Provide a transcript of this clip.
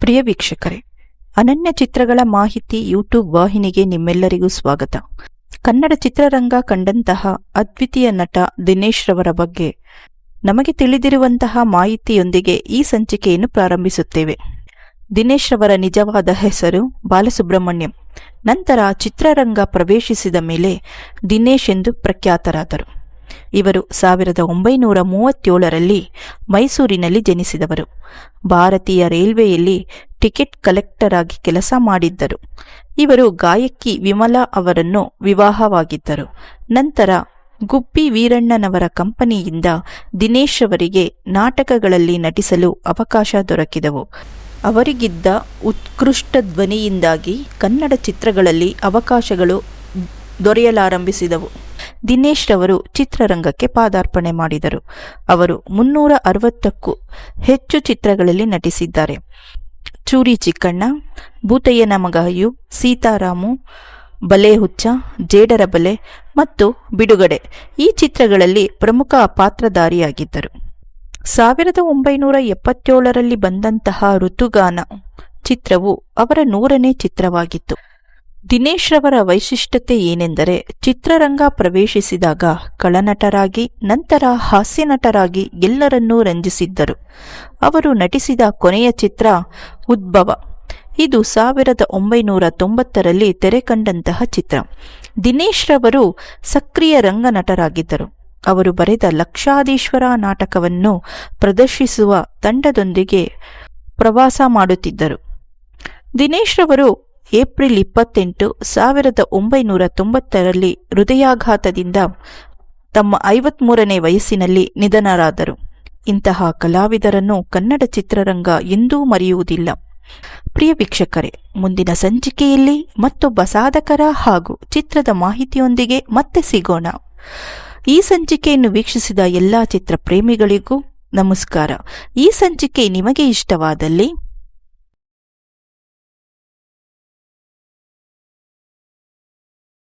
ಪ್ರಿಯ ವೀಕ್ಷಕರೇ, ಅನನ್ಯ ಚಿತ್ರಗಳ ಮಾಹಿತಿ ಯೂಟ್ಯೂಬ್ ವಾಹಿನಿಗೆ ನಿಮ್ಮೆಲ್ಲರಿಗೂ ಸ್ವಾಗತ. ಕನ್ನಡ ಚಿತ್ರರಂಗ ಕಂಡಂತಹ ಅದ್ವಿತೀಯ ನಟ ದಿನೇಶ್ ರವರ ಬಗ್ಗೆ ನಮಗೆ ತಿಳಿದಿರುವಂತಹ ಮಾಹಿತಿಯೊಂದಿಗೆ ಈ ಸಂಚಿಕೆಯನ್ನು ಪ್ರಾರಂಭಿಸುತ್ತೇವೆ. ದಿನೇಶ್ ರವರ ನಿಜವಾದ ಹೆಸರು ಬಾಲಸುಬ್ರಹ್ಮಣ್ಯಂ. ನಂತರ ಚಿತ್ರರಂಗ ಪ್ರವೇಶಿಸಿದ ಮೇಲೆ ದಿನೇಶ್ ಎಂದು ಪ್ರಖ್ಯಾತರಾದರು. ಇವರು 1937ರಲ್ಲಿ ಮೈಸೂರಿನಲ್ಲಿ ಜನಿಸಿದವರು. ಭಾರತೀಯ ರೈಲ್ವೆಯಲ್ಲಿ ಟಿಕೆಟ್ ಕಲೆಕ್ಟರ್ ಆಗಿ ಕೆಲಸ ಮಾಡಿದ್ದರು. ಇವರು ಗಾಯಕಿ ವಿಮಲಾ ಅವರನ್ನು ವಿವಾಹವಾಗಿದ್ದರು. ನಂತರ ಗುಬ್ಬಿ ವೀರಣ್ಣನವರ ಕಂಪನಿಯಿಂದ ದಿನೇಶ್ ಅವರಿಗೆ ನಾಟಕಗಳಲ್ಲಿ ನಟಿಸಲು ಅವಕಾಶ ದೊರಕಿದವು. ಅವರಿಗಿದ್ದ ಉತ್ಕೃಷ್ಟ ಧ್ವನಿಯಿಂದಾಗಿ ಕನ್ನಡ ಚಿತ್ರಗಳಲ್ಲಿ ಅವಕಾಶಗಳು ದೊರೆಯಲಾರಂಭಿಸಿದವು. ದಿನೇಶ್ ರವರು ಚಿತ್ರರಂಗಕ್ಕೆ ಪಾದಾರ್ಪಣೆ ಮಾಡಿದರು. ಅವರು 360ಕ್ಕೂ ಹೆಚ್ಚು ಚಿತ್ರಗಳಲ್ಲಿ ನಟಿಸಿದ್ದಾರೆ. ಚೂರಿ ಚಿಕ್ಕಣ್ಣ, ಭೂತಯ್ಯನ ಮಗಾಯು, ಸೀತಾರಾಮು, ಬಲೆ ಹುಚ್ಚ, ಜೇಡರ ಬಲೆ ಮತ್ತು ಬಿಡುಗಡೆ ಈ ಚಿತ್ರಗಳಲ್ಲಿ ಪ್ರಮುಖ ಪಾತ್ರಧಾರಿಯಾಗಿದ್ದರು. 1977ರಲ್ಲಿ ಬಂದಂತಹ ಋತುಗಾನ ಚಿತ್ರವು ಅವರ 100ನೇ ಚಿತ್ರವಾಗಿತ್ತು. ದಿನೇಶ್ ರವರ ವೈಶಿಷ್ಟ್ಯತೆ ಏನೆಂದರೆ, ಚಿತ್ರರಂಗ ಪ್ರವೇಶಿಸಿದಾಗ ಖಳನಟರಾಗಿ ನಂತರ ಹಾಸ್ಯ ನಟರಾಗಿ ಎಲ್ಲರನ್ನೂ ರಂಜಿಸಿದ್ದರು. ಅವರು ನಟಿಸಿದ ಕೊನೆಯ ಚಿತ್ರ ಉದ್ಭವ. ಇದು 1990ರಲ್ಲಿ ತೆರೆಕಂಡಂತಹ ಚಿತ್ರ. ದಿನೇಶ್ ರವರು ಸಕ್ರಿಯ ರಂಗ ನಟರಾಗಿದ್ದರು. ಅವರು ಬರೆದ ಲಕ್ಷಾಧೀಶ್ವರ ನಾಟಕವನ್ನು ಪ್ರದರ್ಶಿಸುವ ತಂಡದೊಂದಿಗೆ ಪ್ರವಾಸ ಮಾಡುತ್ತಿದ್ದರು. ದಿನೇಶ್ ರವರು ಏಪ್ರಿಲ್ 28, 1990ರಲ್ಲಿ ಹೃದಯಾಘಾತದಿಂದ ತಮ್ಮ 53ನೇ ವಯಸ್ಸಿನಲ್ಲಿ ನಿಧನರಾದರು. ಇಂತಹ ಕಲಾವಿದರನ್ನು ಕನ್ನಡ ಚಿತ್ರರಂಗ ಎಂದೂ ಮರೆಯುವುದಿಲ್ಲ. ಪ್ರಿಯ ವೀಕ್ಷಕರೇ, ಮುಂದಿನ ಸಂಚಿಕೆಯಲ್ಲಿ ಮತ್ತೊಬ್ಬ ಸಾಧಕರ ಹಾಗೂ ಚಿತ್ರದ ಮಾಹಿತಿಯೊಂದಿಗೆ ಮತ್ತೆ ಸಿಗೋಣ. ಈ ಸಂಚಿಕೆಯನ್ನು ವೀಕ್ಷಿಸಿದ ಎಲ್ಲ ಚಿತ್ರ ಪ್ರೇಮಿಗಳಿಗೂ ನಮಸ್ಕಾರ. ಈ ಸಂಚಿಕೆ ನಿಮಗೆ ಇಷ್ಟವಾದಲ್ಲಿ